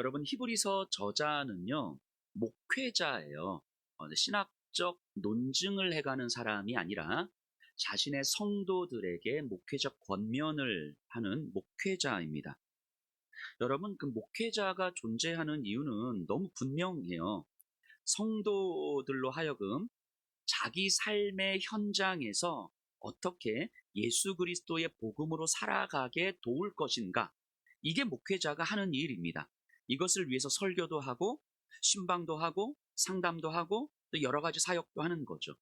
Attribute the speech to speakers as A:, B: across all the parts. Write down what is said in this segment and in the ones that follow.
A: 여러분, 히브리서 저자는요, 목회자예요. 신학적 논증을 해가는 사람이 아니라 자신의 성도들에게 목회적 권면을 하는 목회자입니다. 여러분, 그 목회자가 존재하는 이유는 너무 분명해요. 성도들로 하여금 자기 삶의 현장에서 어떻게 예수 그리스도의 복음으로 살아가게 도울 것인가? 이게 목회자가 하는 일입니다. 이것을 위해서 설교도 하고 신방도 하고 상담도 하고 또 여러 가지 사역도 하는 거죠.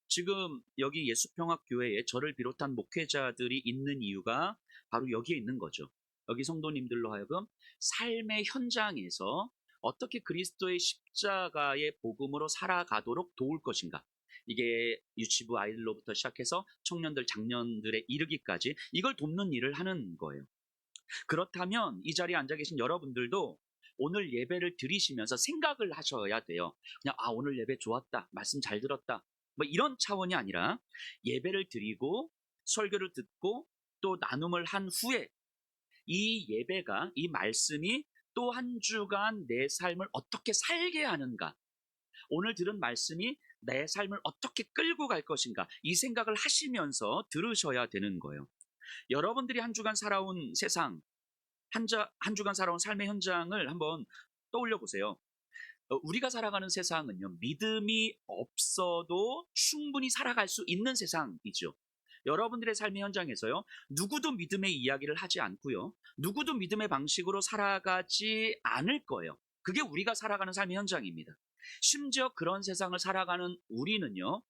A: 지금 여기 예수평화교회에 저를 비롯한 목회자들이 있는 이유가 바로 여기에 있는 거죠. 여기 성도님들로 하여금 삶의 현장에서 어떻게 그리스도의 십자가의 복음으로 살아가도록 도울 것인가. 이게 유치부 아이들로부터 시작해서 청년들, 장년들에 이르기까지 이걸 돕는 일을 하는 거예요. 그렇다면 이 자리에 앉아 계신 여러분들도 오늘 예배를 드리시면서 생각을 하셔야 돼요. 그냥 오늘 예배 좋았다, 말씀 잘 들었다, 뭐 이런 차원이 아니라 예배를 드리고 설교를 듣고 또 나눔을 한 후에 이 예배가, 이 말씀이 또 한 주간 내 삶을 어떻게 살게 하는가, 오늘 들은 말씀이 내 삶을 어떻게 끌고 갈 것인가, 이 생각을 하시면서 들으셔야 되는 거예요. 여러분들이 한 주간 살아온 세상, 한 주간 살아온 삶의 현장을 한번 떠올려 보세요. 우리가 살아가는 세상은요, 믿음이 없어도 충분히 살아갈 수 있는 세상이죠. 여러분들의 삶의 현장에서요, 누구도 믿음의 이야기를 하지 않고요, 누구도 믿음의 방식으로 살아가지 않을 거예요. 그게 우리가 살아가는 삶의 현장입니다. 심지어 그런 세상을 살아가는 우리는요,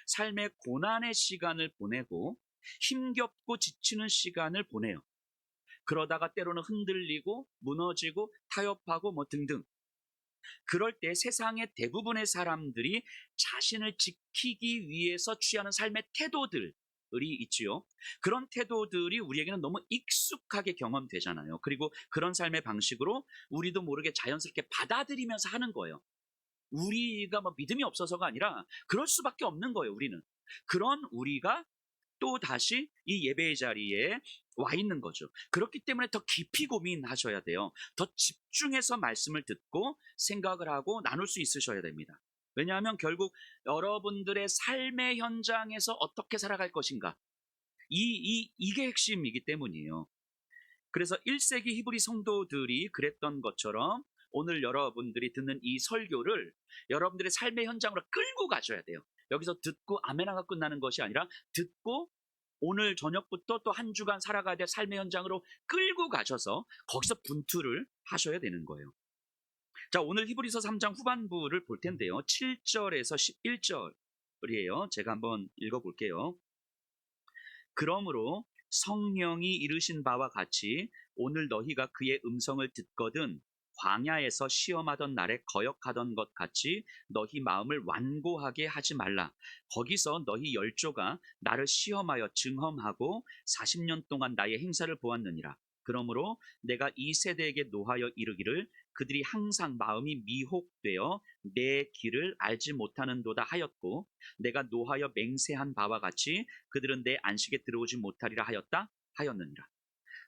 A: 삶의 고난의 시간을 보내고 힘겹고 지치는 시간을 보내요. 그러다가 때로는 흔들리고 무너지고 타협하고 뭐 등등. 그럴 때 세상의 대부분의 사람들이 자신을 지키기 위해서 취하는 삶의 태도들이 있지요. 그런 태도들이 우리에게는 너무 익숙하게 경험되잖아요. 그리고 그런 삶의 방식으로 우리도 모르게 자연스럽게 받아들이면서 하는 거예요. 우리가 뭐 믿음이 없어서가 아니라 그럴 수밖에 없는 거예요, 우리는. 그런 우리가 또 다시 이 예배의 자리에 와 있는 거죠. 그렇기 때문에 더 깊이 고민하셔야 돼요. 더 집중해서 말씀을 듣고 생각을 하고 나눌 수 있으셔야 됩니다. 왜냐하면 결국 여러분들의 삶의 현장에서 어떻게 살아갈 것인가, 이게 핵심이기 때문이에요. 그래서 1세기 히브리 성도들이 그랬던 것처럼 오늘 여러분들이 듣는 이 설교를 여러분들의 삶의 현장으로 끌고 가셔야 돼요. 여기서 듣고 아멘하고 끝나는 것이 아니라 듣고 오늘 저녁부터 또 한 주간 살아가야 될 삶의 현장으로 끌고 가셔서 거기서 분투를 하셔야 되는 거예요. 자, 오늘 히브리서 3장 후반부를 볼 텐데요. 7절에서 11절이에요. 제가 한번 읽어볼게요. 그러므로 성령이 이르신 바와 같이 오늘 너희가 그의 음성을 듣거든 광야에서 시험하던 날에 거역하던 것 같이 너희 마음을 완고하게 하지 말라. 거기서 너희 열조가 나를 시험하여 증험하고 40년 동안 나의 행사를 보았느니라. 그러므로 내가 이 세대에게 노하여 이르기를 그들이 항상 마음이 미혹되어 내 길을 알지 못하는도다 하였고, 내가 노하여 맹세한 바와 같이 그들은 내 안식에 들어오지 못하리라 하였느니라.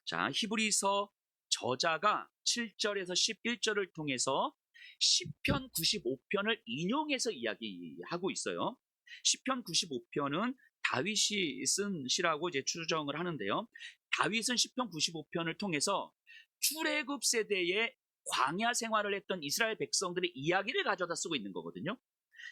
A: 자, 히브리서 저자가 7절에서 11절을 통해서 시편 95편을 인용해서 이야기하고 있어요. 시편 95편은 다윗이 쓴 시라고 이제 추정을 하는데요. 다윗은 시편 95편을 통해서 출애굽 세대의 광야 생활을 했던 이스라엘 백성들의 이야기를 가져다 쓰고 있는 거거든요.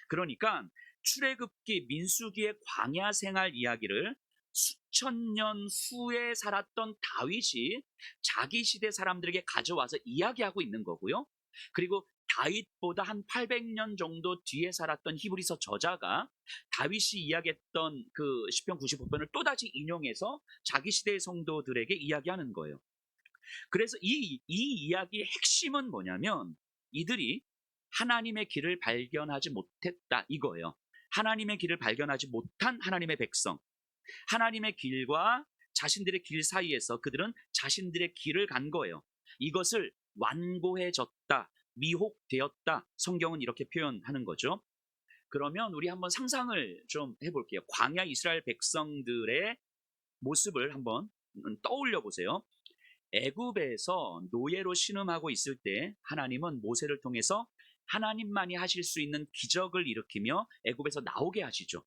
A: 그러니까 출애굽기, 민수기의 광야 생활 이야기를 수천 년 후에 살았던 다윗이 자기 시대 사람들에게 가져와서 이야기하고 있는 거고요. 그리고 다윗보다 한 800년 정도 뒤에 살았던 히브리서 저자가 다윗이 이야기했던 그 시편 95편을 또다시 인용해서 자기 시대의 성도들에게 이야기하는 거예요. 그래서 이 이야기의 핵심은 뭐냐면 이들이 하나님의 길을 발견하지 못했다, 이거예요. 하나님의 길을 발견하지 못한 하나님의 백성, 하나님의 길과 자신들의 길 사이에서 그들은 자신들의 길을 간 거예요. 이것을 완고해졌다, 미혹되었다, 성경은 이렇게 표현하는 거죠. 그러면 우리 한번 상상을 좀 해볼게요. 광야 이스라엘 백성들의 모습을 한번 떠올려 보세요. 애굽에서 노예로 신음하고 있을 때 하나님은 모세를 통해서 하나님만이 하실 수 있는 기적을 일으키며 애굽에서 나오게 하시죠.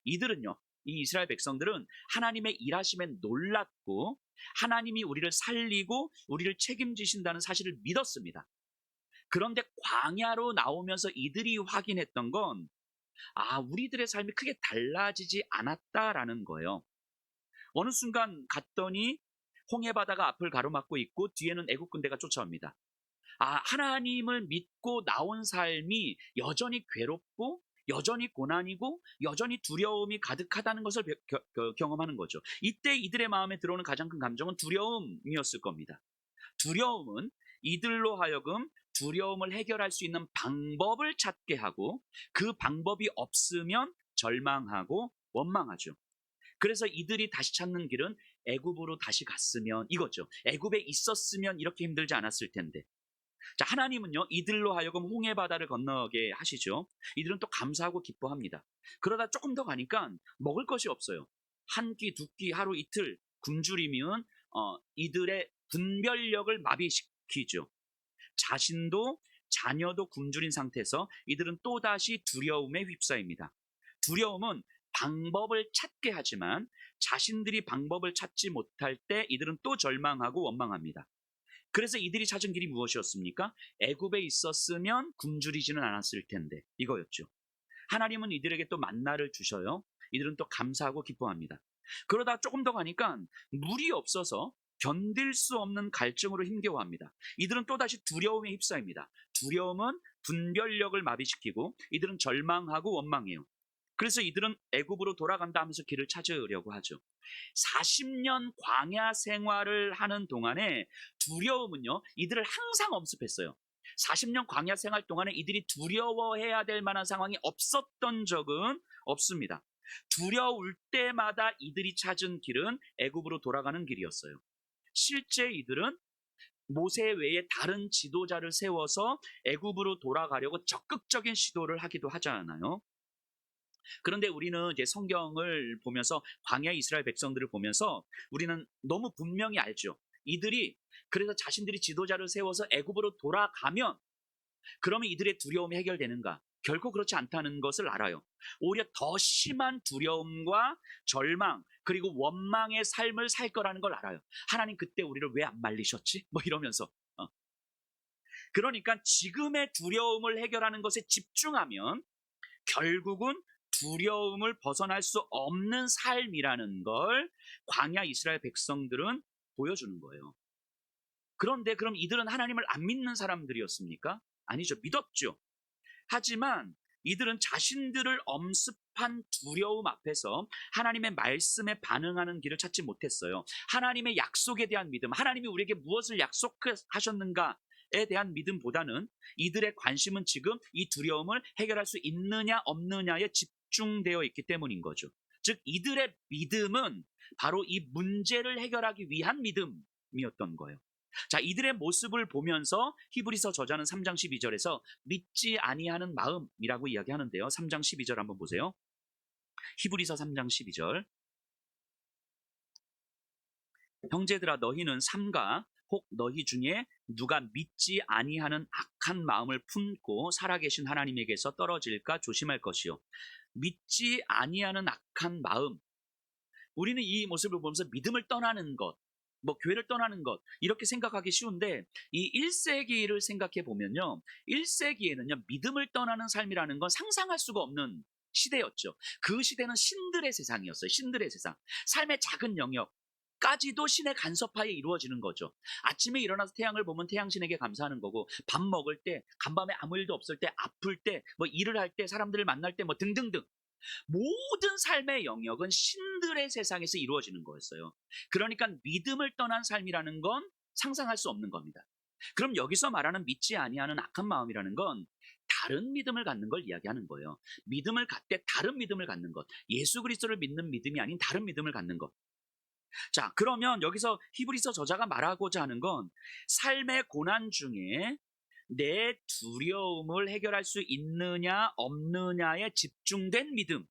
A: 이들은요, 이 이스라엘 백성들은 하나님의 일하심에 놀랐고 하나님이 우리를 살리고 우리를 책임지신다는 사실을 믿었습니다. 그런데 광야로 나오면서 이들이 확인했던 건 우리들의 삶이 크게 달라지지 않았다라는 거예요. 어느 순간 갔더니 홍해 바다가 앞을 가로막고 있고 뒤에는 애국 군대가 쫓아옵니다. 하나님을 믿고 나온 삶이 여전히 괴롭고 여전히 고난이고 여전히 두려움이 가득하다는 것을 경험하는 거죠. 이때 이들의 마음에 들어오는 가장 큰 감정은 두려움이었을 겁니다. 두려움은 이들로 하여금 두려움을 해결할 수 있는 방법을 찾게 하고 그 방법이 없으면 절망하고 원망하죠. 그래서 이들이 다시 찾는 길은 애굽으로 다시 갔으면 이거죠. 애굽에 있었으면 이렇게 힘들지 않았을 텐데. 자, 하나님은요, 이들로 하여금 홍해 바다를 건너게 하시죠. 이들은 또 감사하고 기뻐합니다. 그러다 조금 더 가니까 먹을 것이 없어요. 한 끼, 두 끼, 하루 이틀 굶주리면 이들의 분별력을 마비시키죠. 자신도 자녀도 굶주린 상태에서 이들은 또다시 두려움에 휩싸입니다. 두려움은 방법을 찾게 하지만 자신들이 방법을 찾지 못할 때 이들은 또 절망하고 원망합니다. 그래서 이들이 찾은 길이 무엇이었습니까? 애굽에 있었으면 굶주리지는 않았을 텐데 이거였죠. 하나님은 이들에게 또 만나를 주셔요. 이들은 또 감사하고 기뻐합니다. 그러다 조금 더 가니까 물이 없어서 견딜 수 없는 갈증으로 힘겨워합니다. 이들은 또다시 두려움에 휩싸입니다. 두려움은 분별력을 마비시키고 이들은 절망하고 원망해요. 그래서 이들은 애굽으로 돌아간다 하면서 길을 찾으려고 하죠. 40년 광야 생활을 하는 동안에 두려움은요, 이들을 항상 엄습했어요. 40년 광야 생활 동안에 이들이 두려워해야 될 만한 상황이 없었던 적은 없습니다. 두려울 때마다 이들이 찾은 길은 애굽으로 돌아가는 길이었어요. 실제 이들은 모세 외에 다른 지도자를 세워서 애굽으로 돌아가려고 적극적인 시도를 하기도 하잖아요. 그런데 우리는 이제 성경을 보면서 광야 이스라엘 백성들을 보면서 우리는 너무 분명히 알죠. 이들이 그래서 자신들이 지도자를 세워서 애굽으로 돌아가면 그러면 이들의 두려움이 해결되는가? 결코 그렇지 않다는 것을 알아요. 오히려 더 심한 두려움과 절망 그리고 원망의 삶을 살 거라는 걸 알아요. 하나님 그때 우리를 왜 안 말리셨지? 뭐 이러면서. 그러니까 지금의 두려움을 해결하는 것에 집중하면 결국은 두려움을 벗어날 수 없는 삶이라는 걸 광야 이스라엘 백성들은 보여주는 거예요. 그런데 그럼 이들은 하나님을 안 믿는 사람들이었습니까? 아니죠. 믿었죠. 하지만 이들은 자신들을 엄습한 두려움 앞에서 하나님의 말씀에 반응하는 길을 찾지 못했어요. 하나님의 약속에 대한 믿음, 하나님이 우리에게 무엇을 약속하셨는가에 대한 믿음보다는 이들의 관심은 지금 이 두려움을 해결할 수 있느냐 없느냐에 집중되어 있기 때문인 거죠. 즉 이들의 믿음은 바로 이 문제를 해결하기 위한 믿음이었던 거예요. 자, 이들의 모습을 보면서 히브리서 저자는 3장 12절에서 믿지 아니하는 마음이라고 이야기하는데요. 3장 12절 한번 보세요. 히브리서 3장 12절. 형제들아 너희는 삼가 혹 너희 중에 누가 믿지 아니하는 악한 마음을 품고 살아계신 하나님에게서 떨어질까 조심할 것이요. 믿지 아니하는 악한 마음. 우리는 이 모습을 보면서 믿음을 떠나는 것, 교회를 떠나는 것 이렇게 생각하기 쉬운데 이 1세기를 생각해 보면요. 1세기에는요. 믿음을 떠나는 삶이라는 건 상상할 수가 없는 시대였죠. 그 시대는 신들의 세상이었어요. 신들의 세상. 삶의 작은 영역까지도 신의 간섭하에 이루어지는 거죠. 아침에 일어나서 태양을 보면 태양신에게 감사하는 거고 밥 먹을 때, 간밤에 아무 일도 없을 때, 아플 때, 일을 할 때, 사람들을 만날 때 등등등 모든 삶의 영역은 신들의 세상에서 이루어지는 거였어요. 그러니까 믿음을 떠난 삶이라는 건 상상할 수 없는 겁니다. 그럼 여기서 말하는 믿지 아니하는 악한 마음이라는 건 다른 믿음을 갖는 걸 이야기하는 거예요. 믿음을 갖되 다른 믿음을 갖는 것. 예수 그리스도를 믿는 믿음이 아닌 다른 믿음을 갖는 것. 자, 그러면 여기서 히브리서 저자가 말하고자 하는 건 삶의 고난 중에 내 두려움을 해결할 수 있느냐 없느냐에 집중된 믿음을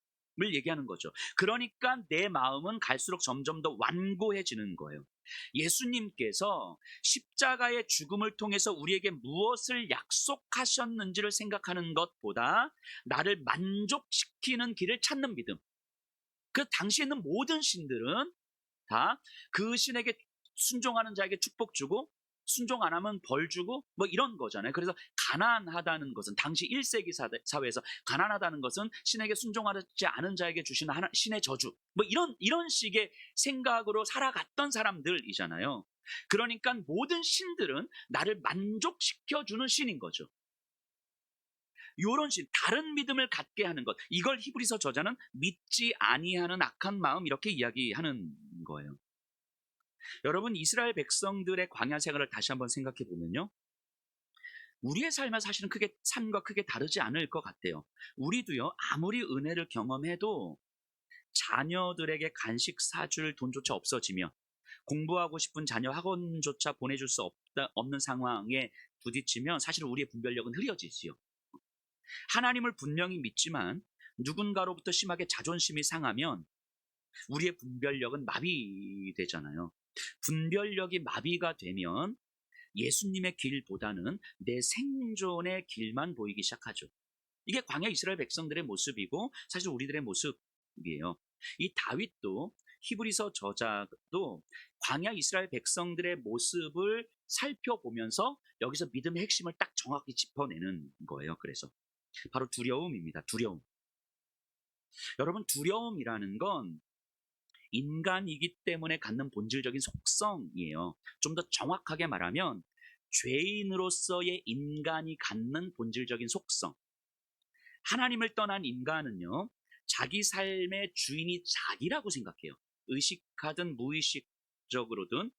A: 얘기하는 거죠. 그러니까 내 마음은 갈수록 점점 더 완고해지는 거예요. 예수님께서 십자가의 죽음을 통해서 우리에게 무엇을 약속하셨는지를 생각하는 것보다 나를 만족시키는 길을 찾는 믿음. 그 당시에 있는 모든 신들은 다 그 신에게 순종하는 자에게 축복 주고 순종 안 하면 벌 주고 뭐 이런 거잖아요. 그래서 가난하다는 것은 당시 1세기 사회에서 가난하다는 것은 신에게 순종하지 않은 자에게 주시는 신의 저주 뭐 이런 식의 생각으로 살아갔던 사람들이잖아요. 그러니까 모든 신들은 나를 만족시켜주는 신인 거죠. 요런 신, 다른 믿음을 갖게 하는 것, 이걸 히브리서 저자는 믿지 아니하는 악한 마음 이렇게 이야기하는 거예요. 여러분, 이스라엘 백성들의 광야 생활을 다시 한번 생각해 보면요, 우리의 삶은 사실은 삶과 크게 다르지 않을 것 같아요. 우리도요, 아무리 은혜를 경험해도 자녀들에게 간식 사줄 돈조차 없어지면, 공부하고 싶은 자녀 학원조차 보내줄 수 없는 상황에 부딪히면 사실 우리의 분별력은 흐려지지요. 하나님을 분명히 믿지만 누군가로부터 심하게 자존심이 상하면 우리의 분별력은 마비되잖아요. 분별력이 마비가 되면 예수님의 길보다는 내 생존의 길만 보이기 시작하죠. 이게 광야 이스라엘 백성들의 모습이고 사실 우리들의 모습이에요. 이 다윗도 히브리서 저자도 광야 이스라엘 백성들의 모습을 살펴보면서 여기서 믿음의 핵심을 딱 정확히 짚어내는 거예요. 그래서 바로 두려움입니다. 두려움. 여러분, 두려움이라는 건 인간이기 때문에 갖는 본질적인 속성이에요. 좀 더 정확하게 말하면 죄인으로서의 인간이 갖는 본질적인 속성. 하나님을 떠난 인간은요, 자기 삶의 주인이 자기라고 생각해요. 의식하든 무의식적으로든.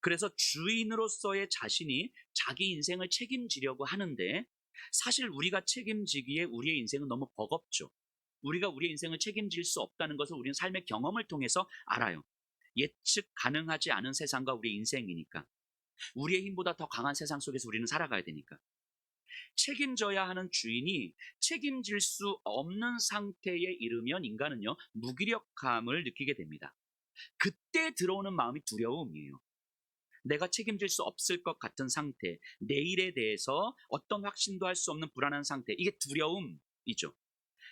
A: 그래서 주인으로서의 자신이 자기 인생을 책임지려고 하는데 사실 우리가 책임지기에 우리의 인생은 너무 버겁죠. 우리가 우리의 인생을 책임질 수 없다는 것을 우리는 삶의 경험을 통해서 알아요. 예측 가능하지 않은 세상과 우리의 인생이니까. 우리의 힘보다 더 강한 세상 속에서 우리는 살아가야 되니까. 책임져야 하는 주인이 책임질 수 없는 상태에 이르면 인간은요, 무기력함을 느끼게 됩니다. 그때 들어오는 마음이 두려움이에요. 내가 책임질 수 없을 것 같은 상태, 내일에 대해서 어떤 확신도 할 수 없는 불안한 상태, 이게 두려움이죠.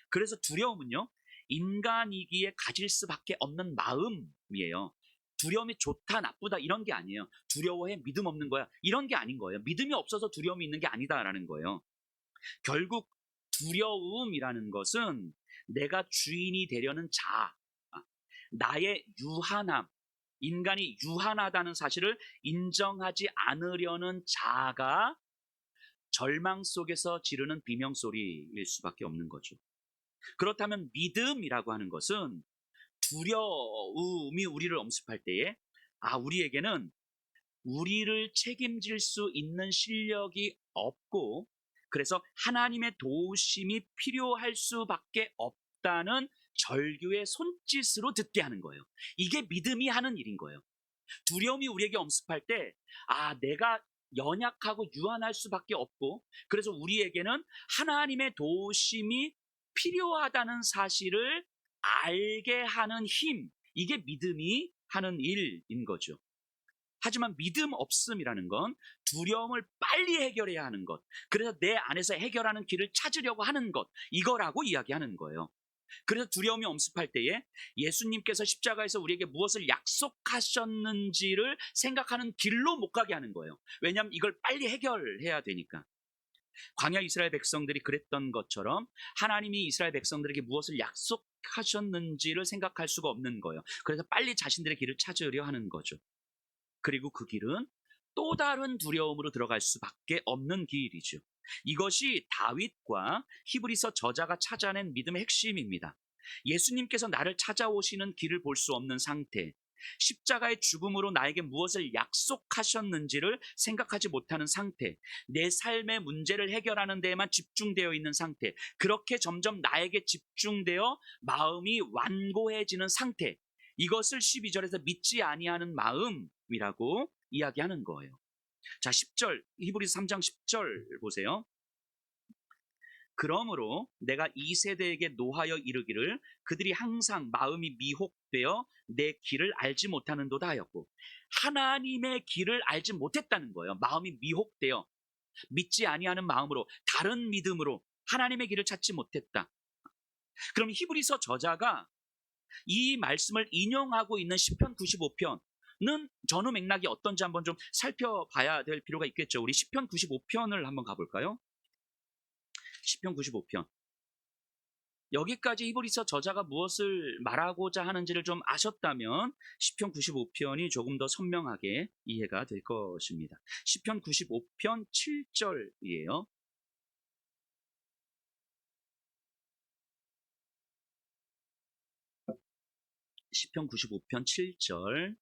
A: 그래서 두려움은요, 인간이기에 가질 수밖에 없는 마음이에요. 두려움이 좋다, 나쁘다 이런 게 아니에요. 두려워해, 믿음 없는 거야 이런 게 아닌 거예요. 믿음이 없어서 두려움이 있는 게 아니다라는 거예요. 결국 두려움이라는 것은 내가 주인이 되려는 나의 유한함, 인간이 유한하다는 사실을 인정하지 않으려는 자가 절망 속에서 지르는 비명소리일 수밖에 없는 거죠. 그렇다면 믿음이라고 하는 것은 두려움이 우리를 엄습할 때에 우리에게는 우리를 책임질 수 있는 실력이 없고 그래서 하나님의 도우심이 필요할 수밖에 없다는 절규의 손짓으로 듣게 하는 거예요. 이게 믿음이 하는 일인 거예요. 두려움이 우리에게 엄습할 때 내가 연약하고 유한할 수밖에 없고 그래서 우리에게는 하나님의 도우심이 필요하다는 사실을 알게 하는 힘, 이게 믿음이 하는 일인 거죠. 하지만 믿음 없음이라는 건 두려움을 빨리 해결해야 하는 것, 그래서 내 안에서 해결하는 길을 찾으려고 하는 것, 이거라고 이야기하는 거예요. 그래서 두려움이 엄습할 때에 예수님께서 십자가에서 우리에게 무엇을 약속하셨는지를 생각하는 길로 못 가게 하는 거예요. 왜냐하면 이걸 빨리 해결해야 되니까. 광야 이스라엘 백성들이 그랬던 것처럼 하나님이 이스라엘 백성들에게 무엇을 약속하셨는지를 생각할 수가 없는 거예요. 그래서 빨리 자신들의 길을 찾으려 하는 거죠. 그리고 그 길은 또 다른 두려움으로 들어갈 수밖에 없는 길이죠. 이것이 다윗과 히브리서 저자가 찾아낸 믿음의 핵심입니다. 예수님께서 나를 찾아오시는 길을 볼 수 없는 상태, 십자가의 죽음으로 나에게 무엇을 약속하셨는지를 생각하지 못하는 상태, 내 삶의 문제를 해결하는 데에만 집중되어 있는 상태, 그렇게 점점 나에게 집중되어 마음이 완고해지는 상태, 이것을 12절에서 믿지 아니하는 마음이라고 이야기하는 거예요. 자, 10절, 히브리서 3장 10절 보세요. 그러므로 내가 이 세대에게 노하여 이르기를 그들이 항상 마음이 미혹되어 내 길을 알지 못하는도다 하였고, 하나님의 길을 알지 못했다는 거예요. 마음이 미혹되어 믿지 아니하는 마음으로, 다른 믿음으로 하나님의 길을 찾지 못했다. 그럼 히브리서 저자가 이 말씀을 인용하고 있는 시편 95편은 전후 맥락이 어떤지 한번 좀 살펴봐야 될 필요가 있겠죠. 우리 시편 95편을 한번 가볼까요? 시편 95편. 여기까지 히브리서 저자가 무엇을 말하고자 하는지를 좀 아셨다면 시편 95편이 조금 더 선명하게 이해가 될 것입니다. 시편 95편 7절이에요. 시편 95편 7절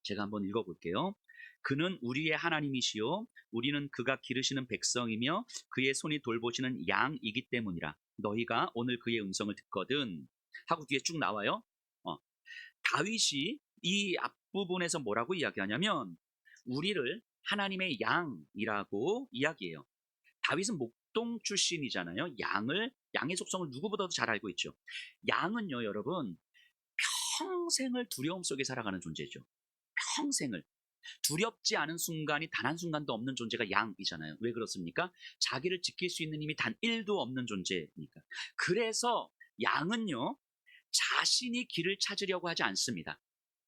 A: 제가 한번 읽어볼게요. 그는 우리의 하나님이시요 우리는 그가 기르시는 백성이며 그의 손이 돌보시는 양이기 때문이라. 너희가 오늘 그의 음성을 듣거든 하고 뒤에 쭉 나와요. 다윗이 이 앞부분에서 뭐라고 이야기하냐면 우리를 하나님의 양이라고 이야기해요. 다윗은 목동 출신이잖아요. 양의 속성을 누구보다도 잘 알고 있죠. 양은요, 여러분, 평생을 두려움 속에 살아가는 존재죠. 평생을. 두렵지 않은 순간이 단 한순간도 없는 존재가 양이잖아요. 왜 그렇습니까? 자기를 지킬 수 있는 힘이 단 1도 없는 존재니까. 그래서 양은요, 자신이 길을 찾으려고 하지 않습니다.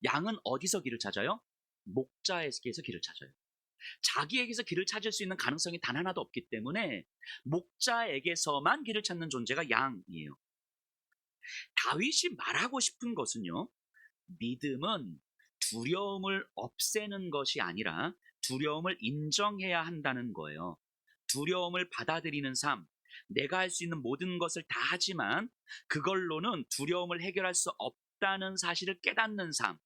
A: 양은 어디서 길을 찾아요? 목자에게서 길을 찾아요. 자기에게서 길을 찾을 수 있는 가능성이 단 하나도 없기 때문에 목자에게서만 길을 찾는 존재가 양이에요. 다윗이 말하고 싶은 것은요, 믿음은 두려움을 없애는 것이 아니라 두려움을 인정해야 한다는 거예요. 두려움을 받아들이는 삶, 내가 할 수 있는 모든 것을 다 하지만 그걸로는 두려움을 해결할 수 없다는 사실을 깨닫는 삶.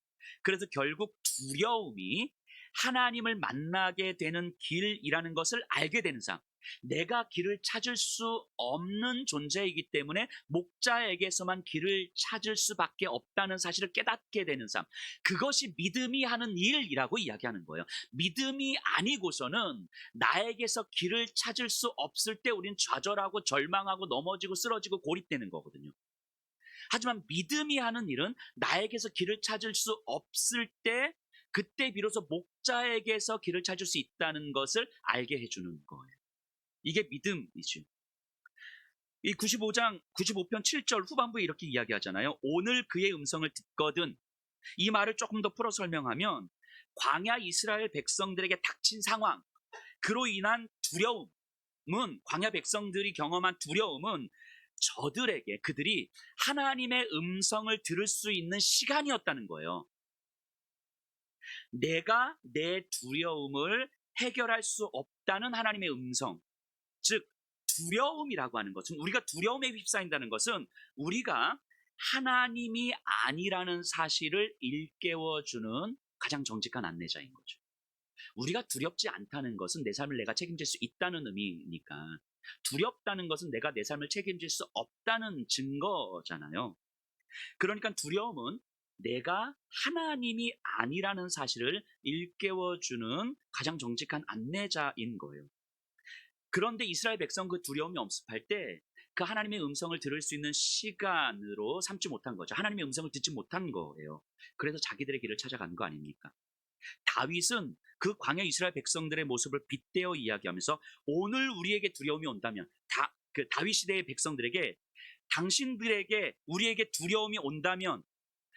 A: 그래서 결국 두려움이 하나님을 만나게 되는 길이라는 것을 알게 되는 삶. 내가 길을 찾을 수 없는 존재이기 때문에 목자에게서만 길을 찾을 수밖에 없다는 사실을 깨닫게 되는 삶. 그것이 믿음이 하는 일이라고 이야기하는 거예요. 믿음이 아니고서는 나에게서 길을 찾을 수 없을 때 우린 좌절하고 절망하고 넘어지고 쓰러지고 고립되는 거거든요. 하지만 믿음이 하는 일은 나에게서 길을 찾을 수 없을 때 그때 비로소 목자에게서 길을 찾을 수 있다는 것을 알게 해주는 거예요. 이게 믿음이죠. 이 95편 7절 후반부에 이렇게 이야기하잖아요. 오늘 그의 음성을 듣거든. 이 말을 조금 더 풀어 설명하면 광야 이스라엘 백성들에게 닥친 상황, 그로 인한 두려움은, 광야 백성들이 경험한 두려움은 저들에게, 그들이 하나님의 음성을 들을 수 있는 시간이었다는 거예요. 내가 내 두려움을 해결할 수 없다는 하나님의 음성, 즉 두려움이라고 하는 것은, 우리가 두려움에 휩싸인다는 것은 우리가 하나님이 아니라는 사실을 일깨워주는 가장 정직한 안내자인 거죠. 우리가 두렵지 않다는 것은 내 삶을 내가 책임질 수 있다는 의미니까, 두렵다는 것은 내가 내 삶을 책임질 수 없다는 증거잖아요. 그러니까 두려움은 내가 하나님이 아니라는 사실을 일깨워주는 가장 정직한 안내자인 거예요. 그런데 이스라엘 백성 그 두려움이 엄습할 때 그 하나님의 음성을 들을 수 있는 시간으로 삼지 못한 거죠. 하나님의 음성을 듣지 못한 거예요. 그래서 자기들의 길을 찾아간 거 아닙니까? 다윗은 그 광야 이스라엘 백성들의 모습을 빗대어 이야기하면서 오늘 우리에게 두려움이 온다면, 그 다윗 시대의 백성들에게, 당신들에게, 우리에게 두려움이 온다면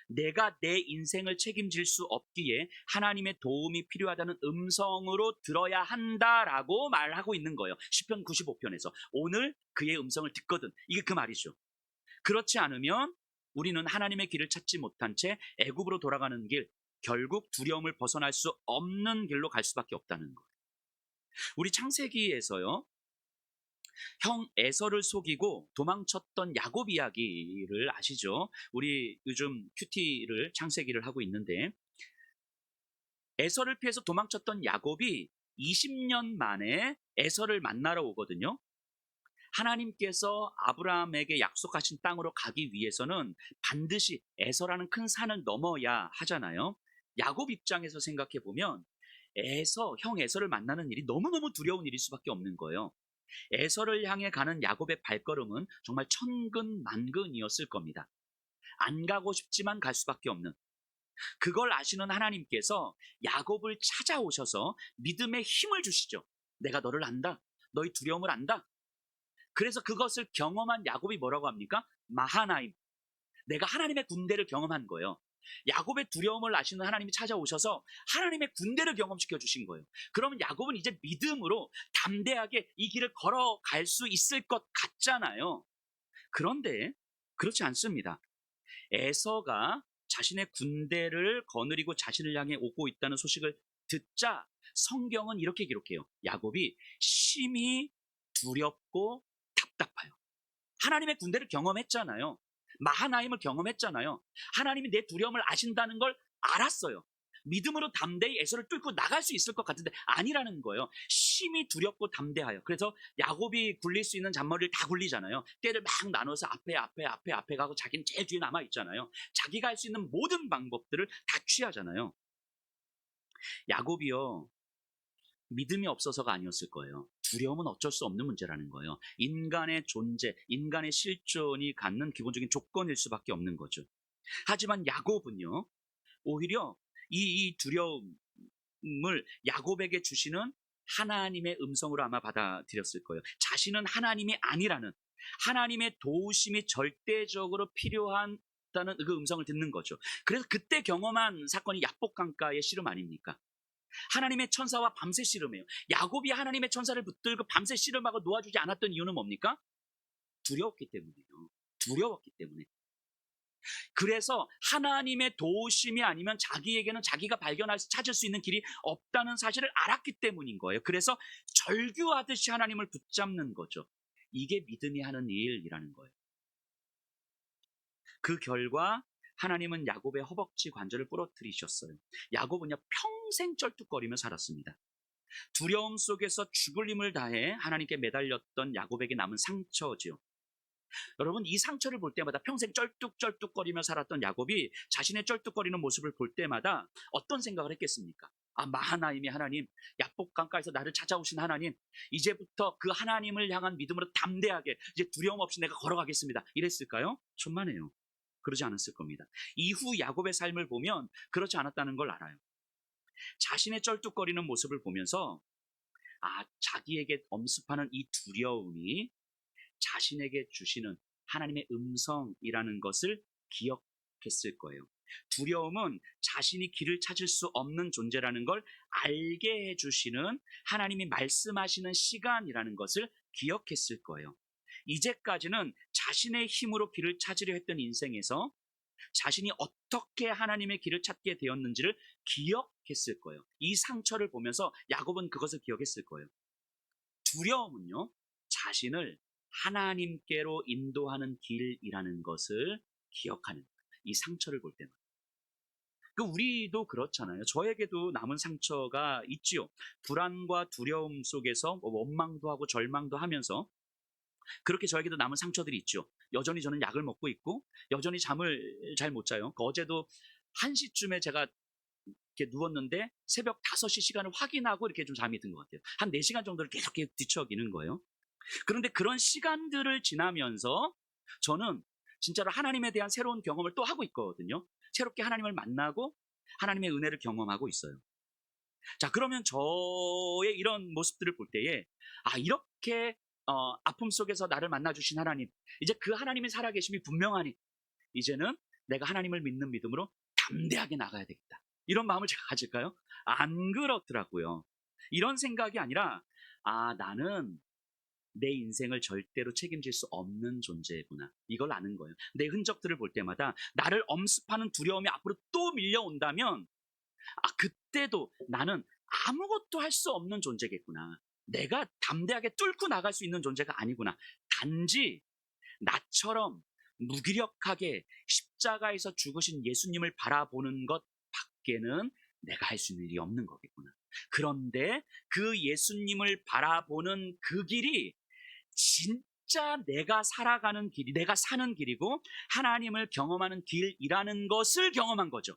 A: 내가 내 인생을 책임질 수 없기에 하나님의 도움이 필요하다는 음성으로 들어야 한다라고 말하고 있는 거예요. 시편 95편에서 오늘 그의 음성을 듣거든, 이게 그 말이죠. 그렇지 않으면 우리는 하나님의 길을 찾지 못한 채 애굽으로 돌아가는 길, 결국 두려움을 벗어날 수 없는 길로 갈 수밖에 없다는 거예요. 우리 창세기에서요, 형 에서를 속이고 도망쳤던 야곱 이야기를 아시죠? 우리 요즘 큐티를, 창세기를 하고 있는데, 에서를 피해서 도망쳤던 야곱이 20년 만에 에서를 만나러 오거든요. 하나님께서 아브라함에게 약속하신 땅으로 가기 위해서는 반드시 에서라는 큰 산을 넘어야 하잖아요. 야곱 입장에서 생각해 보면 형 에서를 만나는 일이 너무너무 두려운 일일 수밖에 없는 거예요. 에서를 향해 가는 야곱의 발걸음은 정말 천근만근이었을 겁니다. 안 가고 싶지만 갈 수밖에 없는, 그걸 아시는 하나님께서 야곱을 찾아오셔서 믿음의 힘을 주시죠. 내가 너를 안다. 너의 두려움을 안다. 그래서 그것을 경험한 야곱이 뭐라고 합니까? 마하나임. 내가 하나님의 군대를 경험한 거예요. 야곱의 두려움을 아시는 하나님이 찾아오셔서 하나님의 군대를 경험시켜 주신 거예요. 그러면 야곱은 이제 믿음으로 담대하게 이 길을 걸어갈 수 있을 것 같잖아요. 그런데 그렇지 않습니다. 에서가 자신의 군대를 거느리고 자신을 향해 오고 있다는 소식을 듣자 성경은 이렇게 기록해요. 야곱이 심히 두렵고 답답해요. 하나님의 군대를 경험했잖아요. 마하나임을 경험했잖아요. 하나님이 내 두려움을 아신다는 걸 알았어요. 믿음으로 담대히 에서를 뚫고 나갈 수 있을 것 같은데 아니라는 거예요. 심히 두렵고 담대하여. 그래서 야곱이 굴릴 수 있는 잔머리를 다 굴리잖아요. 떼를 막 나눠서 앞에 가고 자기는 제일 뒤에 남아 있잖아요. 자기가 할 수 있는 모든 방법들을 다 취하잖아요. 야곱이요, 믿음이 없어서가 아니었을 거예요. 두려움은 어쩔 수 없는 문제라는 거예요. 인간의 존재, 인간의 실존이 갖는 기본적인 조건일 수밖에 없는 거죠. 하지만 야곱은요, 오히려 이 두려움을 야곱에게 주시는 하나님의 음성으로 아마 받아들였을 거예요. 자신은 하나님이 아니라는, 하나님의 도우심이 절대적으로 필요하다는 그 음성을 듣는 거죠. 그래서 그때 경험한 사건이 야복강가의 씨름 아닙니까? 하나님의 천사와 밤새 씨름해요. 야곱이 하나님의 천사를 붙들고 밤새 씨름하고 놓아주지 않았던 이유는 뭡니까? 두려웠기 때문이에요. 두려웠기 때문에. 그래서 하나님의 도우심이 아니면 자기에게는 자기가 찾을 수 있는 길이 없다는 사실을 알았기 때문인 거예요. 그래서 절규하듯이 하나님을 붙잡는 거죠. 이게 믿음이 하는 일이라는 거예요. 그 결과 하나님은 야곱의 허벅지 관절을 부러뜨리셨어요. 야곱은요, 평생 쩔뚝거리며 살았습니다. 두려움 속에서 죽을 힘을 다해 하나님께 매달렸던 야곱에게 남은 상처지요. 여러분, 이 상처를 볼 때마다 평생 쩔뚝쩔뚝거리며 살았던 야곱이 자신의 쩔뚝거리는 모습을 볼 때마다 어떤 생각을 했겠습니까? 아, 마하나임의 하나님, 야복강가에서 나를 찾아오신 하나님, 이제부터 그 하나님을 향한 믿음으로 담대하게 이제 두려움 없이 내가 걸어가겠습니다. 이랬을까요? 천만에요. 그러지 않았을 겁니다. 이후 야곱의 삶을 보면 그렇지 않았다는 걸 알아요. 자신의 쩔뚝거리는 모습을 보면서 자기에게 엄습하는 이 두려움이 자신에게 주시는 하나님의 음성이라는 것을 기억했을 거예요. 두려움은 자신이 길을 찾을 수 없는 존재라는 걸 알게 해주시는 하나님이 말씀하시는 시간이라는 것을 기억했을 거예요. 이제까지는 자신의 힘으로 길을 찾으려 했던 인생에서 자신이 어떻게 하나님의 길을 찾게 되었는지를 기억했을 거예요. 이 상처를 보면서 야곱은 그것을 기억했을 거예요. 두려움은요, 자신을 하나님께로 인도하는 길이라는 것을 기억하는 거예요. 이 상처를 볼 때마다. 우리도 그렇잖아요. 저에게도 남은 상처가 있지요. 불안과 두려움 속에서 원망도 하고 절망도 하면서 그렇게 저에게도 남은 상처들이 있죠. 여전히 저는 약을 먹고 있고 여전히 잠을 잘 못 자요. 어제도 1시쯤에 제가 이렇게 누웠는데 새벽 5시 시간을 확인하고 이렇게 좀 잠이 든 것 같아요. 한 4시간 정도를 계속 뒤척이는 거예요. 그런데 그런 시간들을 지나면서 저는 진짜로 하나님에 대한 새로운 경험을 또 하고 있거든요. 새롭게 하나님을 만나고 하나님의 은혜를 경험하고 있어요. 자, 그러면 저의 이런 모습들을 볼 때에 이렇게 아픔 속에서 나를 만나주신 하나님, 이제 그 하나님의 살아계심이 분명하니 이제는 내가 하나님을 믿는 믿음으로 담대하게 나가야 되겠다. 이런 마음을 제가 가질까요? 안 그렇더라고요. 이런 생각이 아니라 나는 내 인생을 절대로 책임질 수 없는 존재구나. 이걸 아는 거예요. 내 흔적들을 볼 때마다 나를 엄습하는 두려움이 앞으로 또 밀려온다면 그때도 나는 아무것도 할 수 없는 존재겠구나. 내가 담대하게 뚫고 나갈 수 있는 존재가 아니구나. 단지 나처럼 무기력하게 십자가에서 죽으신 예수님을 바라보는 것 밖에는 내가 할 수 있는 일이 없는 거겠구나. 그런데 그 예수님을 바라보는 그 길이 진짜 내가 살아가는 길이, 내가 사는 길이고 하나님을 경험하는 길이라는 것을 경험한 거죠.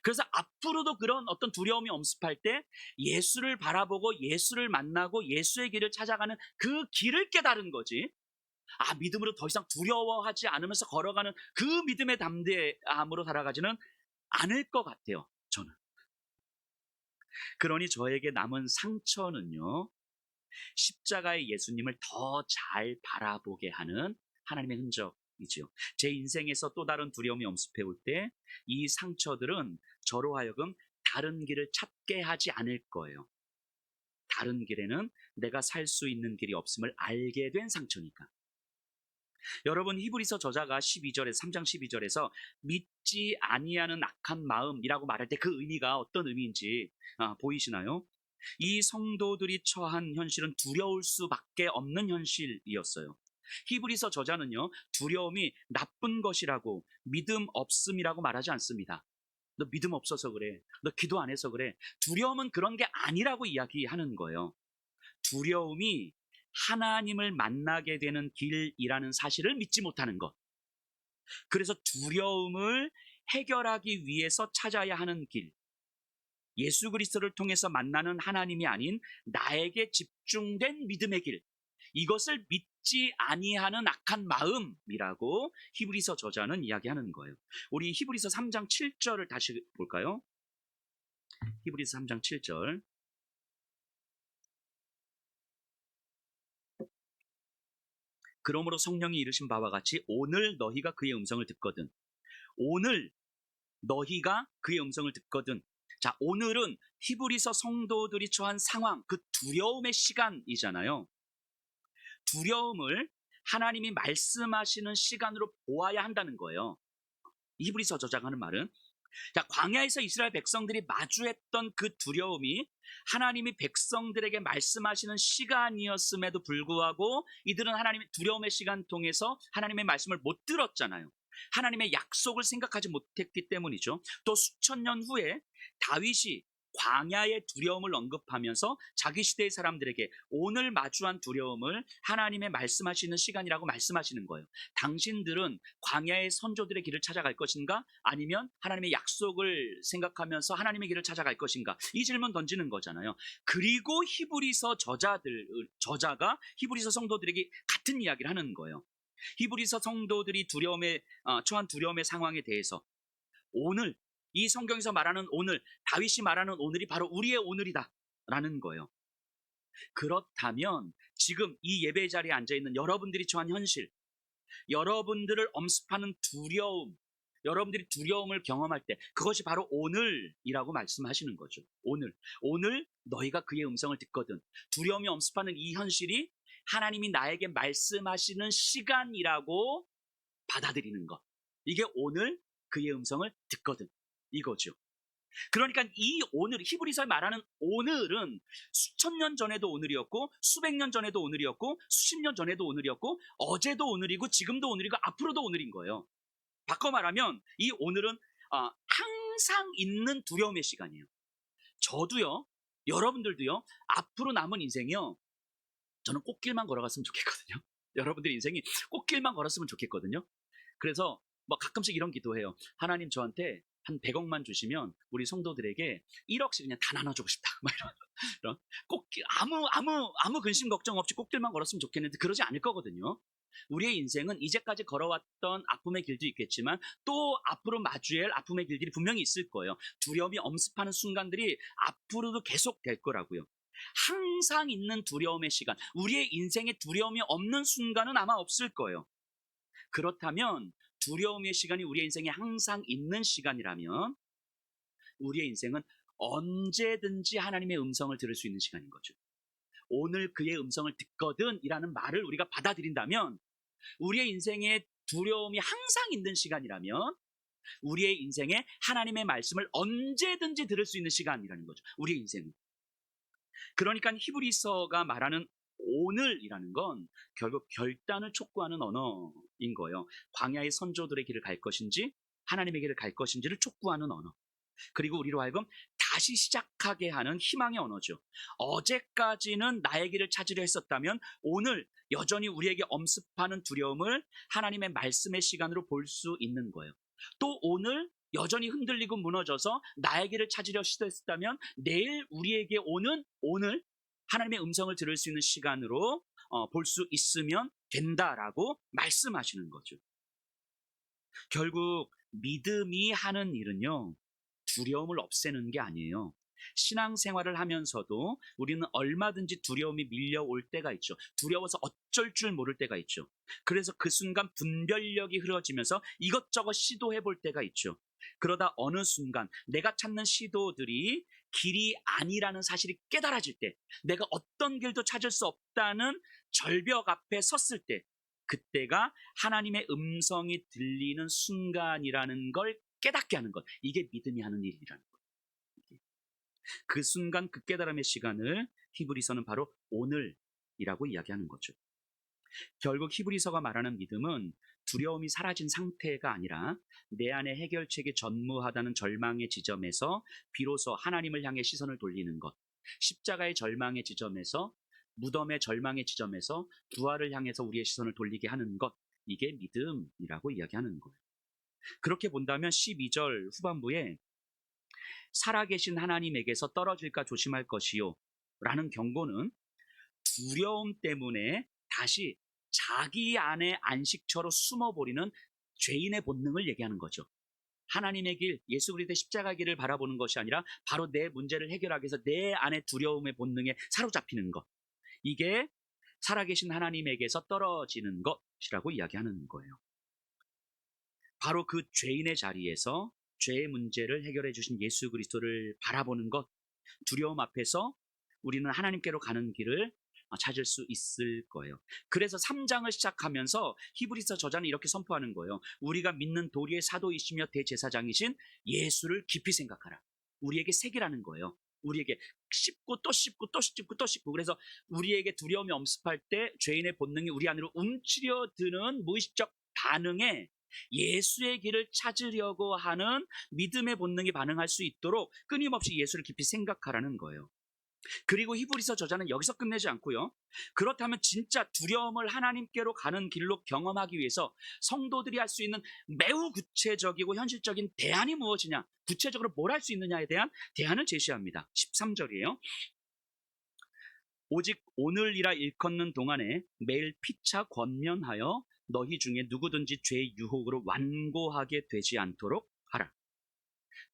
A: 그래서 앞으로도 그런 어떤 두려움이 엄습할 때 예수를 바라보고 예수를 만나고 예수의 길을 찾아가는 그 길을 깨달은 거지. 믿음으로 더 이상 두려워하지 않으면서 걸어가는 그 믿음의 담대함으로 살아가지는 않을 것 같아요, 저는. 그러니 저에게 남은 상처는요, 십자가의 예수님을 더 잘 바라보게 하는 하나님의 흔적이지요. 제 인생에서 또 다른 두려움이 엄습해 올 때 이 상처들은 저로 하여금 다른 길을 찾게 하지 않을 거예요. 다른 길에는 내가 살 수 있는 길이 없음을 알게 된 상처니까. 여러분, 히브리서 저자가 3장 12절에서 믿지 아니하는 악한 마음이라고 말할 때 그 의미가 어떤 의미인지 보이시나요? 이 성도들이 처한 현실은 두려울 수밖에 없는 현실이었어요. 히브리서 저자는요, 두려움이 나쁜 것이라고, 믿음 없음이라고 말하지 않습니다. 너 믿음 없어서 그래, 너 기도 안 해서 그래. 두려움은 그런 게 아니라고 이야기하는 거예요. 두려움이 하나님을 만나게 되는 길이라는 사실을 믿지 못하는 것. 그래서 두려움을 해결하기 위해서 찾아야 하는 길, 예수 그리스도를 통해서 만나는 하나님이 아닌 나에게 집중된 믿음의 길, 이것을 믿지 아니하는 악한 마음이라고 히브리서 저자는 이야기하는 거예요. 우리 히브리서 3장 7절을 다시 볼까요? 히브리서 3장 7절. 그러므로 성령이 이르신 바와 같이 오늘 너희가 그의 음성을 듣거든. 오늘 너희가 그의 음성을 듣거든. 자, 오늘은 히브리서 성도들이 처한 상황, 그 두려움의 시간이잖아요. 두려움을 하나님이 말씀하시는 시간으로 보아야 한다는 거예요. 히브리서 저자가 하는 말은, 자, 광야에서 이스라엘 백성들이 마주했던 그 두려움이 하나님이 백성들에게 말씀하시는 시간이었음에도 불구하고 이들은 하나님의 두려움의 시간 통해서 하나님의 말씀을 못 들었잖아요. 하나님의 약속을 생각하지 못했기 때문이죠. 또 수천 년 후에 다윗이 광야의 두려움을 언급하면서 자기 시대의 사람들에게 오늘 마주한 두려움을 하나님의 말씀하시는 시간이라고 말씀하시는 거예요. 당신들은 광야의 선조들의 길을 찾아갈 것인가? 아니면 하나님의 약속을 생각하면서 하나님의 길을 찾아갈 것인가? 이 질문 던지는 거잖아요. 그리고 히브리서 저자가 히브리서 성도들에게 같은 이야기를 하는 거예요. 히브리서 성도들이 처한 두려움의 상황에 대해서 오늘, 이 성경에서 말하는 오늘, 다윗이 말하는 오늘이 바로 우리의 오늘이다 라는 거예요. 그렇다면 지금 이 예배 자리에 앉아있는 여러분들이 처한 현실, 여러분들을 엄습하는 두려움, 여러분들이 두려움을 경험할 때 그것이 바로 오늘이라고 말씀하시는 거죠. 오늘 너희가 그의 음성을 듣거든. 두려움이 엄습하는 이 현실이 하나님이 나에게 말씀하시는 시간이라고 받아들이는 것. 이게 오늘 그의 음성을 듣거든, 이거죠. 그러니까 이 오늘, 히브리서에 말하는 오늘은 수천 년 전에도 오늘이었고 수백 년 전에도 오늘이었고 수십 년 전에도 오늘이었고 어제도 오늘이고 지금도 오늘이고 앞으로도 오늘인 거예요. 바꿔 말하면 이 오늘은 항상 있는 두려움의 시간이에요. 저도요, 여러분들도요, 앞으로 남은 인생이요, 저는 꽃길만 걸어갔으면 좋겠거든요. 여러분들 인생이 꽃길만 걸었으면 좋겠거든요. 그래서 가끔씩 이런 기도해요. 하나님, 저한테 한 100억만 주시면 우리 성도들에게 1억씩 그냥 다 나눠주고 싶다. 이런 꽃길, 아무 근심 걱정 없이 꽃길만 걸었으면 좋겠는데 그러지 않을 거거든요. 우리의 인생은 이제까지 걸어왔던 아픔의 길도 있겠지만 또 앞으로 마주할 아픔의 길들이 분명히 있을 거예요. 두려움이 엄습하는 순간들이 앞으로도 계속 될 거라고요. 항상 있는 두려움의 시간, 우리의 인생에 두려움이 없는 순간은 아마 없을 거예요. 그렇다면 두려움의 시간이 우리의 인생에 항상 있는 시간이라면 우리의 인생은 언제든지 하나님의 음성을 들을 수 있는 시간인 거죠. 오늘 그의 음성을 듣거든 이라는 말을 우리가 받아들인다면 우리의 인생에 두려움이 항상 있는 시간이라면 우리의 인생에 하나님의 말씀을 언제든지 들을 수 있는 시간이라는 거죠. 우리의 인생은. 그러니까 히브리서가 말하는 오늘이라는 건 결국 결단을 촉구하는 언어인 거예요. 광야의 선조들의 길을 갈 것인지 하나님의 길을 갈 것인지를 촉구하는 언어. 그리고 우리로 하여금 다시 시작하게 하는 희망의 언어죠. 어제까지는 나의 길을 찾으려 했었다면 오늘 여전히 우리에게 엄습하는 두려움을 하나님의 말씀의 시간으로 볼 수 있는 거예요. 또 오늘 여전히 흔들리고 무너져서 나의 길을 찾으려 시도했다면 내일 우리에게 오늘 하나님의 음성을 들을 수 있는 시간으로 볼 수 있으면 된다라고 말씀하시는 거죠. 결국 믿음이 하는 일은요, 두려움을 없애는 게 아니에요. 신앙생활을 하면서도 우리는 얼마든지 두려움이 밀려올 때가 있죠. 두려워서 어쩔 줄 모를 때가 있죠. 그래서 그 순간 분별력이 흐려지면서 이것저것 시도해 볼 때가 있죠. 그러다 어느 순간 내가 찾는 시도들이 길이 아니라는 사실이 깨달아질 때, 내가 어떤 길도 찾을 수 없다는 절벽 앞에 섰을 때, 그때가 하나님의 음성이 들리는 순간이라는 걸 깨닫게 하는 것. 이게 믿음이 하는 일이라는 거예요. 그 순간 그 깨달음의 시간을 히브리서는 바로 오늘이라고 이야기하는 거죠. 결국 히브리서가 말하는 믿음은 두려움이 사라진 상태가 아니라 내 안에 해결책이 전무하다는 절망의 지점에서 비로소 하나님을 향해 시선을 돌리는 것. 십자가의 절망의 지점에서, 무덤의 절망의 지점에서 부활을 향해서 우리의 시선을 돌리게 하는 것. 이게 믿음이라고 이야기하는 거예요. 그렇게 본다면 12절 후반부에 살아계신 하나님에게서 떨어질까 조심할 것이요 라는 경고는 두려움 때문에 다시 자기 안에 안식처로 숨어버리는 죄인의 본능을 얘기하는 거죠. 하나님의 길, 예수 그리스도의 십자가 길을 바라보는 것이 아니라 바로 내 문제를 해결하기 위해서 내 안에 두려움의 본능에 사로잡히는 것. 이게 살아계신 하나님에게서 떨어지는 것이라고 이야기하는 거예요. 바로 그 죄인의 자리에서 죄의 문제를 해결해 주신 예수 그리스도를 바라보는 것, 두려움 앞에서 우리는 하나님께로 가는 길을 찾을 수 있을 거예요. 그래서 3장을 시작하면서 히브리서 저자는 이렇게 선포하는 거예요. 우리가 믿는 도리의 사도이시며 대제사장이신 예수를 깊이 생각하라. 우리에게 새기라는 거예요. 우리에게 씹고 또 씹고 또 씹고 또 씹고. 그래서 우리에게 두려움이 엄습할 때 죄인의 본능이 우리 안으로 움츠려드는 무의식적 반응에 예수의 길을 찾으려고 하는 믿음의 본능이 반응할 수 있도록 끊임없이 예수를 깊이 생각하라는 거예요. 그리고 히브리서 저자는 여기서 끝내지 않고요. 그렇다면 진짜 두려움을 하나님께로 가는 길로 경험하기 위해서 성도들이 할 수 있는 매우 구체적이고 현실적인 대안이 무엇이냐, 구체적으로 뭘 할 수 있느냐에 대한 대안을 제시합니다. 13절이에요. 오직 오늘이라 일컫는 동안에 매일 피차 권면하여 너희 중에 누구든지 죄의 유혹으로 완고하게 되지 않도록 하라.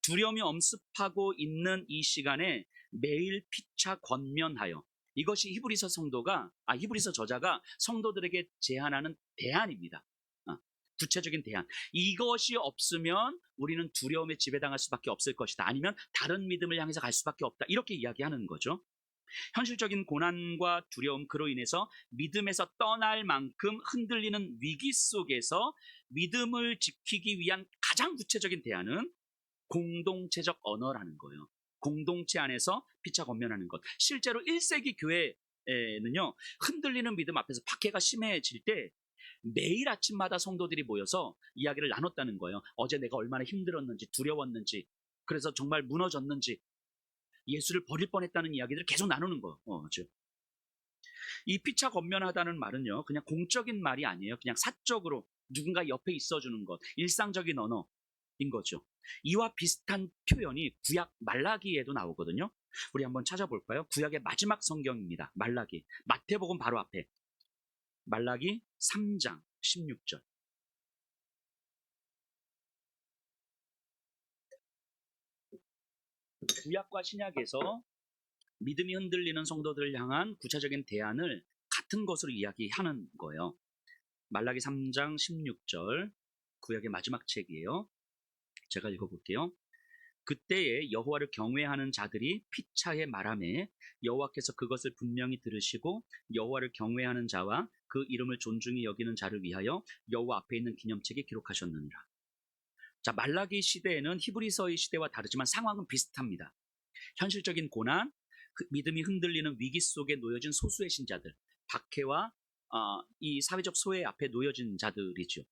A: 두려움이 엄습하고 있는 이 시간에 매일 피차 권면하여, 이것이 히브리서 저자가 성도들에게 제안하는 대안입니다. 구체적인 대안. 이것이 없으면 우리는 두려움에 지배당할 수밖에 없을 것이다. 아니면 다른 믿음을 향해서 갈 수밖에 없다. 이렇게 이야기하는 거죠. 현실적인 고난과 두려움, 그로 인해서 믿음에서 떠날 만큼 흔들리는 위기 속에서 믿음을 지키기 위한 가장 구체적인 대안은 공동체적 언어라는 거예요. 공동체 안에서 피차 권면하는 것. 실제로 1세기 교회는요, 흔들리는 믿음 앞에서 박해가 심해질 때 매일 아침마다 성도들이 모여서 이야기를 나눴다는 거예요. 어제 내가 얼마나 힘들었는지, 두려웠는지, 그래서 정말 무너졌는지, 예수를 버릴 뻔했다는 이야기들을 계속 나누는 거죠. 이 피차 권면하다는 말은요, 그냥 공적인 말이 아니에요. 그냥 사적으로 누군가 옆에 있어주는 것, 일상적인 언어인 거죠. 이와 비슷한 표현이 구약 말라기에도 나오거든요. 우리 한번 찾아볼까요? 구약의 마지막 성경입니다. 말라기. 마태복음 바로 앞에. 말라기 3장 16절. 구약과 신약에서 믿음이 흔들리는 성도들을 향한 구체적인 대안을 같은 것으로 이야기하는 거예요. 말라기 3장 16절, 구약의 마지막 책이에요. 제가 읽어볼게요. 그때에 여호와를 경외하는 자들이 피차에 말하매 여호와께서 그것을 분명히 들으시고 여호와를 경외하는 자와 그 이름을 존중히 여기는 자를 위하여 여호와 앞에 있는 기념책에 기록하셨느니라. 자, 말라기 시대에는 히브리서의 시대와 다르지만 상황은 비슷합니다. 현실적인 고난, 믿음이 흔들리는 위기 속에 놓여진 소수의 신자들, 박해와 이 사회적 소외 앞에 놓여진 자들이죠.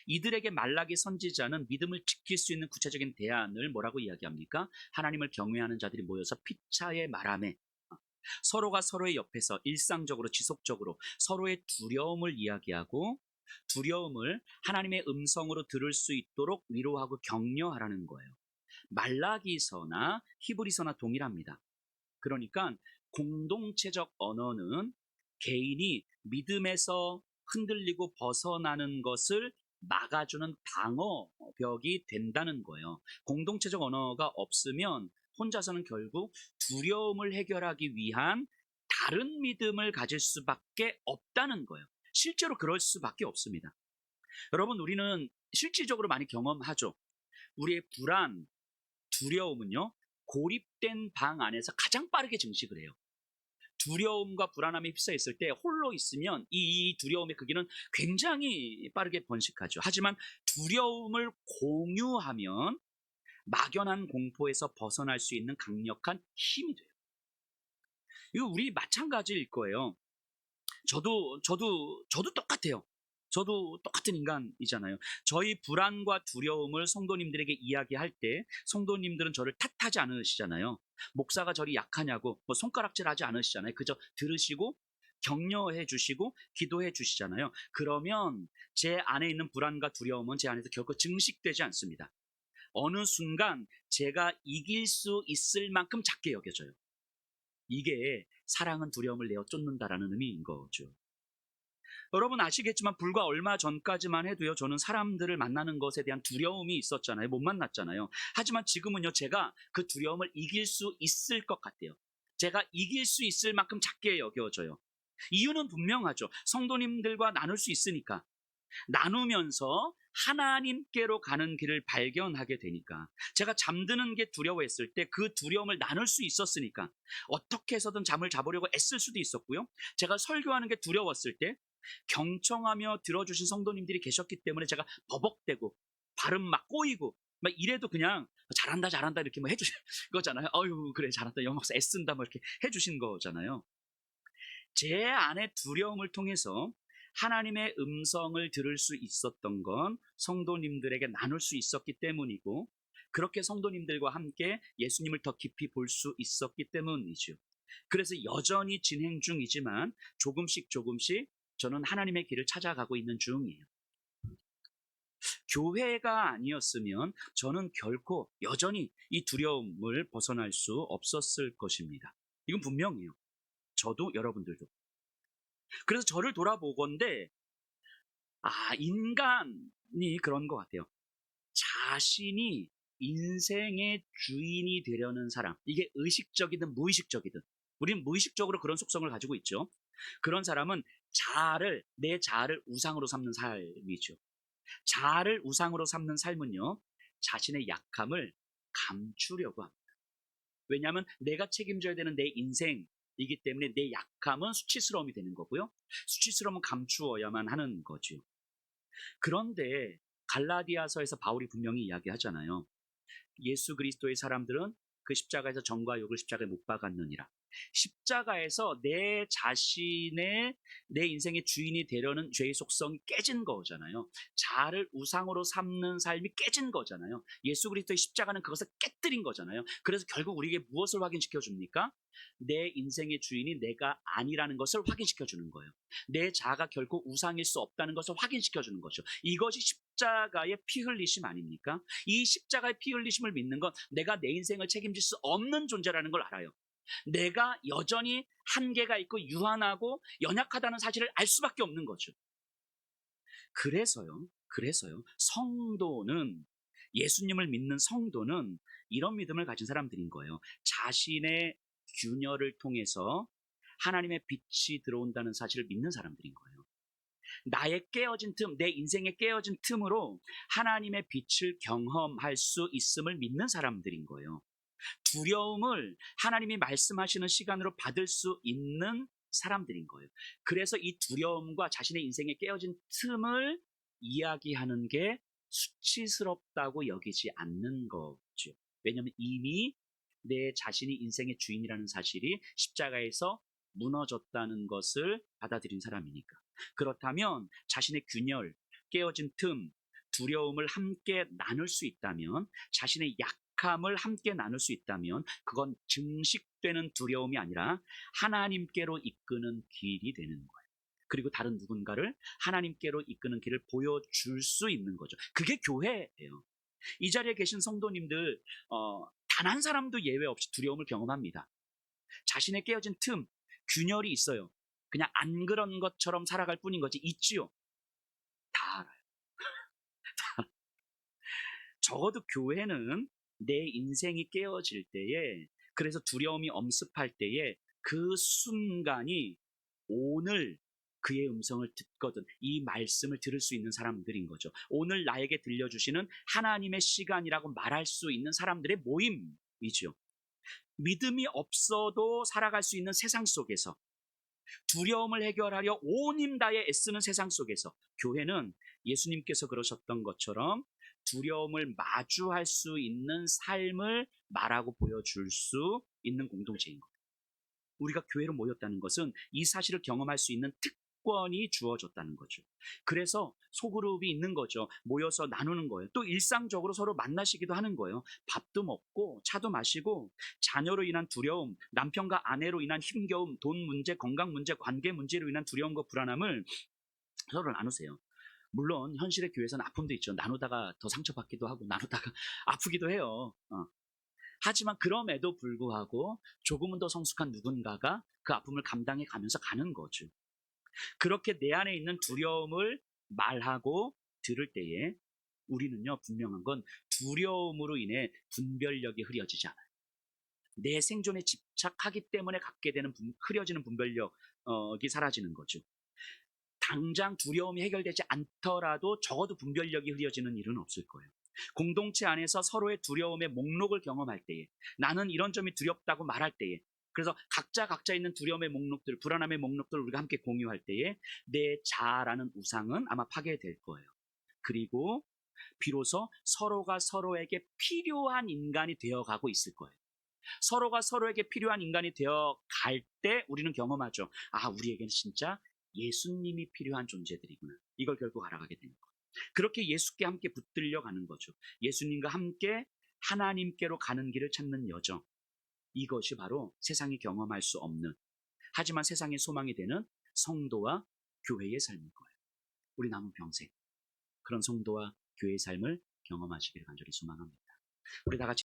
A: 이들에게 말라기 선지자는 믿음을 지킬 수 있는 구체적인 대안을 뭐라고 이야기합니까? 하나님을 경외하는 자들이 모여서 피차에 말하매, 서로가 서로의 옆에서 일상적으로 지속적으로 서로의 두려움을 이야기하고 두려움을 하나님의 음성으로 들을 수 있도록 위로하고 격려하라는 거예요. 말라기서나 히브리서나 동일합니다. 그러니까 공동체적 언어는 개인이 믿음에서 흔들리고 벗어나는 것을 막아주는 방어벽이 된다는 거예요. 공동체적 언어가 없으면 혼자서는 결국 두려움을 해결하기 위한 다른 믿음을 가질 수밖에 없다는 거예요. 실제로 그럴 수밖에 없습니다. 여러분, 우리는 실질적으로 많이 경험하죠. 우리의 불안, 두려움은요, 고립된 방 안에서 가장 빠르게 증식을 해요. 두려움과 불안함에 휩싸여 있을 때 홀로 있으면 이 두려움의 크기는 굉장히 빠르게 번식하죠. 하지만 두려움을 공유하면 막연한 공포에서 벗어날 수 있는 강력한 힘이 돼요. 이거 우리 마찬가지일 거예요. 저도 똑같아요. 저도 똑같은 인간이잖아요. 저희 불안과 두려움을 성도님들에게 이야기할 때 성도님들은 저를 탓하지 않으시잖아요. 목사가 저리 약하냐고 손가락질 하지 않으시잖아요. 그저 들으시고 격려해 주시고 기도해 주시잖아요. 그러면 제 안에 있는 불안과 두려움은 제 안에서 결코 증식되지 않습니다. 어느 순간 제가 이길 수 있을 만큼 작게 여겨져요. 이게 사랑은 두려움을 내어 쫓는다라는 의미인 거죠. 여러분 아시겠지만 불과 얼마 전까지만 해도요, 저는 사람들을 만나는 것에 대한 두려움이 있었잖아요. 못 만났잖아요. 하지만 지금은요, 제가 그 두려움을 이길 수 있을 것 같아요. 제가 이길 수 있을 만큼 작게 여겨져요. 이유는 분명하죠. 성도님들과 나눌 수 있으니까. 나누면서 하나님께로 가는 길을 발견하게 되니까. 제가 잠드는 게 두려워했을 때 그 두려움을 나눌 수 있었으니까 어떻게 해서든 잠을 자보려고 애쓸 수도 있었고요. 제가 설교하는 게 두려웠을 때 경청하며 들어주신 성도님들이 계셨기 때문에 제가 버벅대고 발음 막 꼬이고 막 이래도 그냥 잘한다 잘한다 이렇게 뭐 해주신 거잖아요. 어유 그래 잘한다 영목사 애쓴다 뭐 이렇게 해주신 거잖아요. 제 안의 두려움을 통해서 하나님의 음성을 들을 수 있었던 건 성도님들에게 나눌 수 있었기 때문이고, 그렇게 성도님들과 함께 예수님을 더 깊이 볼 수 있었기 때문이죠. 그래서 여전히 진행 중이지만 조금씩 저는 하나님의 길을 찾아가고 있는 중이에요. 교회가 아니었으면 저는 결코 여전히 이 두려움을 벗어날 수 없었을 것입니다. 이건 분명해요. 저도 여러분들도. 그래서 저를 돌아보건대 인간이 그런 것 같아요. 자신이 인생의 주인이 되려는 사람, 이게 의식적이든 무의식적이든 우리는 무의식적으로 그런 속성을 가지고 있죠. 그런 사람은 내 자아를 우상으로 삼는 삶이죠. 자아를 우상으로 삼는 삶은요, 자신의 약함을 감추려고 합니다. 왜냐하면 내가 책임져야 되는 내 인생이기 때문에 내 약함은 수치스러움이 되는 거고요. 수치스러움은 감추어야만 하는 거죠. 그런데 갈라디아서에서 바울이 분명히 이야기하잖아요. 예수 그리스도의 사람들은 그 십자가에서 정과 욕을 십자가에 못 박았느니라. 십자가에서 내 인생의 주인이 되려는 죄의 속성이 깨진 거잖아요. 자아를 우상으로 삼는 삶이 깨진 거잖아요. 예수 그리스도의 십자가는 그것을 깨뜨린 거잖아요. 그래서 결국 우리에게 무엇을 확인시켜 줍니까? 내 인생의 주인이 내가 아니라는 것을 확인시켜 주는 거예요. 내 자아가 결코 우상일 수 없다는 것을 확인시켜 주는 거죠. 이것이 십자가의 피 흘리심 아닙니까? 이 십자가의 피 흘리심을 믿는 건 내가 내 인생을 책임질 수 없는 존재라는 걸 알아요. 내가 여전히 한계가 있고 유한하고 연약하다는 사실을 알 수밖에 없는 거죠. 그래서요, 예수님을 믿는 성도는 이런 믿음을 가진 사람들인 거예요. 자신의 균열을 통해서 하나님의 빛이 들어온다는 사실을 믿는 사람들인 거예요. 내 인생의 깨어진 틈으로 하나님의 빛을 경험할 수 있음을 믿는 사람들인 거예요. 두려움을 하나님이 말씀하시는 시간으로 받을 수 있는 사람들인 거예요. 그래서 이 두려움과 자신의 인생의 깨어진 틈을 이야기하는 게 수치스럽다고 여기지 않는 거죠. 왜냐하면 이미 내 자신이 인생의 주인이라는 사실이 십자가에서 무너졌다는 것을 받아들인 사람이니까. 그렇다면 자신의 균열, 깨어진 틈, 두려움을 함께 나눌 수 있다면, 자신의 약함을 함께 나눌 수 있다면 그건 증식되는 두려움이 아니라 하나님께로 이끄는 길이 되는 거예요. 그리고 다른 누군가를 하나님께로 이끄는 길을 보여줄 수 있는 거죠. 그게 교회예요. 이 자리에 계신 성도님들 단 한 사람도 예외 없이 두려움을 경험합니다. 자신의 깨어진 틈, 균열이 있어요. 그냥 안 그런 것처럼 살아갈 뿐인 거지. 있지요. 다 알아요. 적어도 교회는 내 인생이 깨어질 때에, 그래서 두려움이 엄습할 때에 그 순간이 오늘 그의 음성을 듣거든 이 말씀을 들을 수 있는 사람들인 거죠. 오늘 나에게 들려주시는 하나님의 시간이라고 말할 수 있는 사람들의 모임이죠. 믿음이 없어도 살아갈 수 있는 세상 속에서, 두려움을 해결하려 온 힘 다해 애쓰는 세상 속에서 교회는 예수님께서 그러셨던 것처럼 두려움을 마주할 수 있는 삶을 말하고 보여줄 수 있는 공동체인 거예요. 우리가 교회로 모였다는 것은 이 사실을 경험할 수 있는 특권이 주어졌다는 거죠. 그래서 소그룹이 있는 거죠. 모여서 나누는 거예요. 또 일상적으로 서로 만나시기도 하는 거예요. 밥도 먹고 차도 마시고, 자녀로 인한 두려움, 남편과 아내로 인한 힘겨움, 돈 문제, 건강 문제, 관계 문제로 인한 두려움과 불안함을 서로 나누세요. 물론 현실의 교회에서는 아픔도 있죠. 나누다가 더 상처받기도 하고 나누다가 아프기도 해요. 하지만 그럼에도 불구하고 조금은 더 성숙한 누군가가 그 아픔을 감당해 가면서 가는 거죠. 그렇게 내 안에 있는 두려움을 말하고 들을 때에 우리는요, 분명한 건 두려움으로 인해 분별력이 흐려지지 않아요. 내 생존에 집착하기 때문에 갖게 되는 흐려지는 분별력이 사라지는 거죠. 당장 두려움이 해결되지 않더라도 적어도 분별력이 흐려지는 일은 없을 거예요. 공동체 안에서 서로의 두려움의 목록을 경험할 때에, 나는 이런 점이 두렵다고 말할 때에, 그래서 각자 있는 두려움의 목록들, 불안함의 목록들을 우리가 함께 공유할 때에 내 자아라는 우상은 아마 파괴될 거예요. 그리고 비로소 서로가 서로에게 필요한 인간이 되어가고 있을 거예요. 서로가 서로에게 필요한 인간이 되어갈 때 우리는 경험하죠. 아, 우리에게는 진짜 예수님이 필요한 존재들이구나. 이걸 결국 알아가게 되는 거예요. 그렇게 예수께 함께 붙들려 가는 거죠. 예수님과 함께 하나님께로 가는 길을 찾는 여정. 이것이 바로 세상이 경험할 수 없는, 하지만 세상의 소망이 되는 성도와 교회의 삶인 거예요. 우리 남은 평생 그런 성도와 교회의 삶을 경험하시기를 간절히 소망합니다. 우리 다 같이